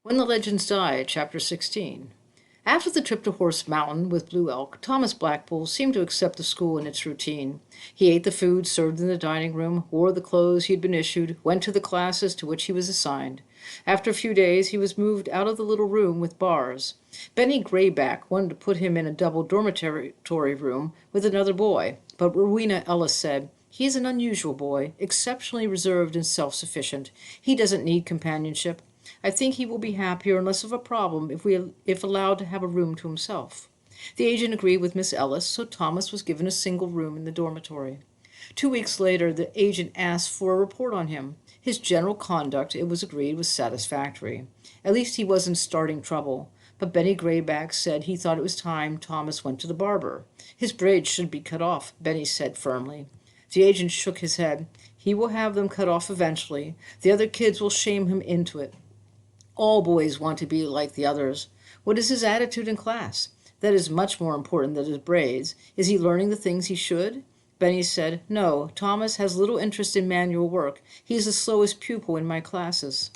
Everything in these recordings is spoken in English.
When the Legends Die, Chapter 16. After the trip to Horse Mountain with Blue Elk, Thomas Blackpool seemed to accept the school and its routine. He ate the food served in the dining room, wore the clothes he had been issued, went to the classes to which he was assigned. After a few days, he was moved out of the little room with bars. Benny Grayback wanted to put him in a double dormitory room with another boy, but Rowena Ellis said, "He is an unusual boy, exceptionally reserved and self-sufficient. He doesn't need companionship. I think he will be happier and less of a problem if allowed to have a room to himself." The agent agreed with Miss Ellis, so Thomas was given a single room in the dormitory. 2 weeks later, the agent asked for a report on him. His general conduct, it was agreed, was satisfactory. At least he wasn't starting trouble. But Benny Grayback said he thought it was time Thomas went to the barber. His braids should be cut off, Benny said firmly. The agent shook his head. He will have them cut off eventually. The other kids will shame him into it. All boys want to be like the others. What is his attitude in class? That is much more important than his braids. Is he learning the things he should? Benny said, "No, Thomas has little interest in manual work. He is the slowest pupil in my classes."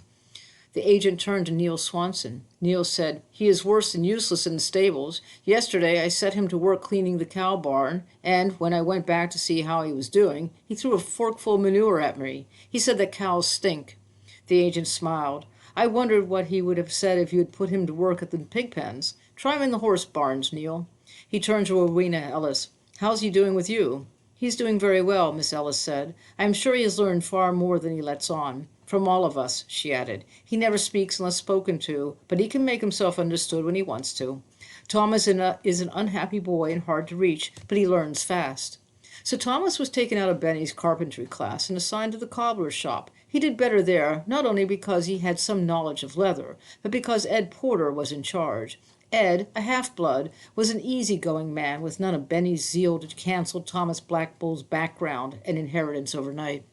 The agent turned to Neil Swanson. Neil said, "He is worse than useless in the stables. Yesterday I set him to work cleaning the cow barn, and when I went back to see how he was doing, he threw a forkful of manure at me. He said that cows stink." The agent smiled. "I wondered what he would have said if you had put him to work at the pig pens. Try him in the horse barns, Neil." He turned to Rowena Ellis. "How's he doing with you?" "He's doing very well," Miss Ellis said. "I am sure he has learned far more than he lets on. From all of us," she added. "He never speaks unless spoken to, but he can make himself understood when he wants to. Thomas is an unhappy boy and hard to reach, but he learns fast." So Thomas was taken out of Benny's carpentry class and assigned to the cobbler's shop. He did better there, not only because he had some knowledge of leather, but because Ed Porter was in charge. Ed, a half-blood, was an easy-going man with none of Benny's zeal to cancel Thomas Blackpool's background and inheritance overnight.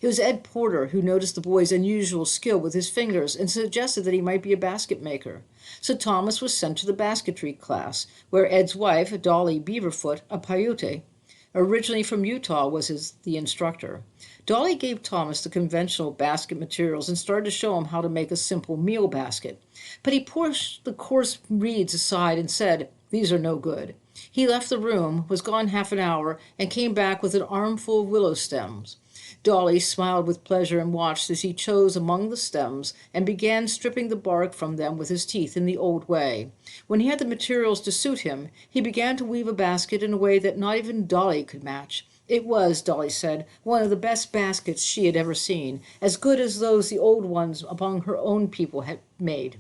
It was Ed Porter who noticed the boy's unusual skill with his fingers and suggested that he might be a basket maker. So Thomas was sent to the basketry class, where Ed's wife, Dolly Beaverfoot, a Paiute, originally from Utah, was the instructor. Dolly gave Thomas the conventional basket materials and started to show him how to make a simple meal basket. But he pushed the coarse reeds aside and said, "These are no good." He left the room, was gone half an hour, and came back with an armful of willow stems. Dolly smiled with pleasure and watched as he chose among the stems and began stripping the bark from them with his teeth in the old way. When he had the materials to suit him, he began to weave a basket in a way that not even Dolly could match. It was, Dolly said, one of the best baskets she had ever seen, as good as those the old ones among her own people had made.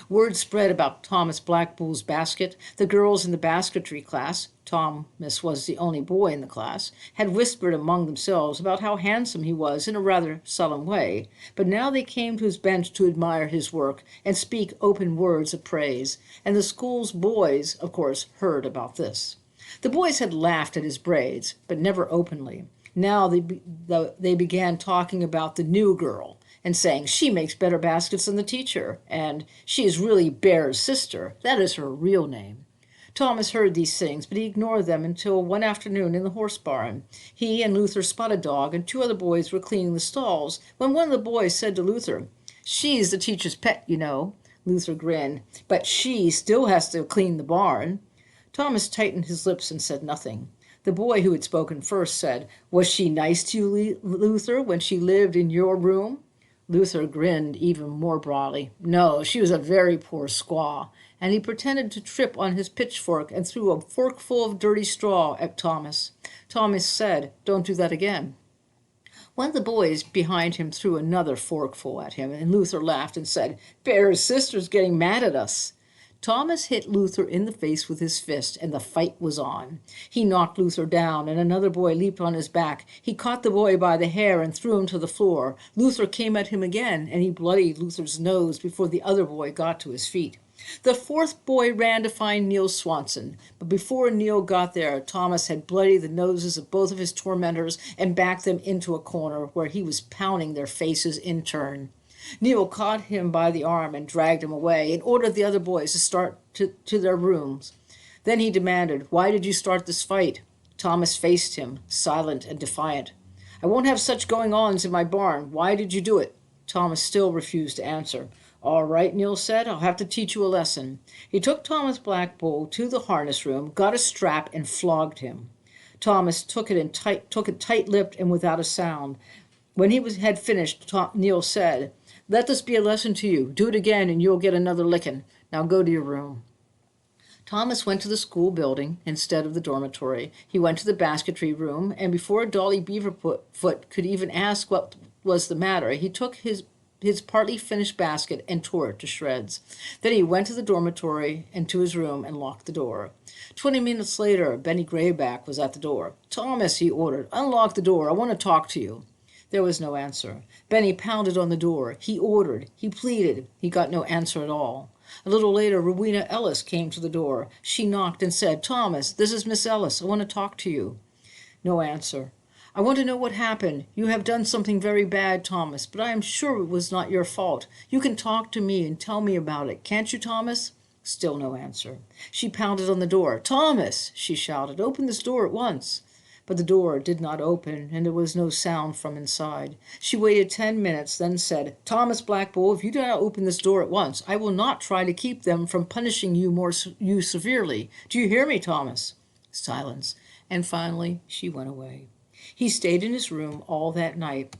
Word spread about Thomas Blackpool's basket. The girls in the basketry class, Thomas was the only boy in the class, had whispered among themselves about how handsome he was in a rather solemn way. But now they came to his bench to admire his work and speak open words of praise, and the school's boys, of course, heard about this. The boys had laughed at his braids, but never openly. Now they began talking about the new girl, and saying, "She makes better baskets than the teacher," and "She is really Bear's sister. That is her real name." Thomas heard these things, but he ignored them until one afternoon in the horse barn. He and Luther Spotted Dog and two other boys were cleaning the stalls when one of the boys said to Luther, "She's the teacher's pet, you know." Luther grinned, "But she still has to clean the barn." Thomas tightened his lips and said nothing. The boy who had spoken first said, "Was she nice to you, Luther, when she lived in your room?" Luther grinned even more broadly. "No, she was a very poor squaw," and he pretended to trip on his pitchfork and threw a forkful of dirty straw at Thomas. Thomas said, "Don't do that again." One of the boys behind him threw another forkful at him, and Luther laughed and said, "Bear's sister's getting mad at us." Thomas hit Luther in the face with his fist, and the fight was on. He knocked Luther down, and another boy leaped on his back. He caught the boy by the hair and threw him to the floor. Luther came at him again, and he bloodied Luther's nose before the other boy got to his feet. The fourth boy ran to find Neil Swanson, but before Neil got there, Thomas had bloodied the noses of both of his tormentors and backed them into a corner where he was pounding their faces in turn. Neil caught him by the arm and dragged him away and ordered the other boys to start to their rooms. Then he demanded, "Why did you start this fight?" Thomas faced him, silent and defiant. "I won't have such going-ons in my barn. Why did you do it?" Thomas still refused to answer. All right, Neil said, I'll have to teach you a lesson. He took Thomas Black Bull to the harness room, got a strap, and flogged him. Thomas took it tight-lipped and without a sound. When had finished, Neil said, Let this be a lesson to you. Do it again and you'll get another licking. Now go to your room. Thomas went to the school building instead of the dormitory. He went to the basketry room, and before Dolly Beaverfoot could even ask what was the matter, he took his partly finished basket and tore it to shreds. Then he went to the dormitory and to his room and locked the door. 20 minutes later, Benny Grayback was at the door. Thomas, he ordered, unlock the door. I want to talk to you. There was no answer. Benny pounded on the door. He ordered. He pleaded. He got no answer at all. A little later, Rowena Ellis came to the door. She knocked and said, Thomas, this is Miss Ellis. I want to talk to you. No answer. I want to know what happened. You have done something very bad, Thomas, but I am sure it was not your fault. You can talk to me and tell me about it. Can't you, Thomas? Still no answer. She pounded on the door. Thomas, she shouted, open this door at once. But the door did not open, and there was no sound from inside. She waited 10 minutes, then said, Thomas Black Bull, if you do not open this door at once, I will not try to keep them from punishing you severely. Do you hear me, Thomas? Silence. And finally, she went away. He stayed in his room all that night.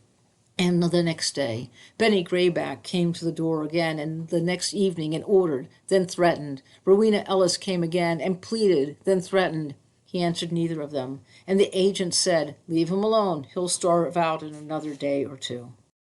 And the next day, Benny Grayback came to the door again, and the next evening, and ordered, then threatened. Rowena Ellis came again, and pleaded, then threatened. He answered neither of them, and the agent said, Leave him alone. He'll starve out in another day or two.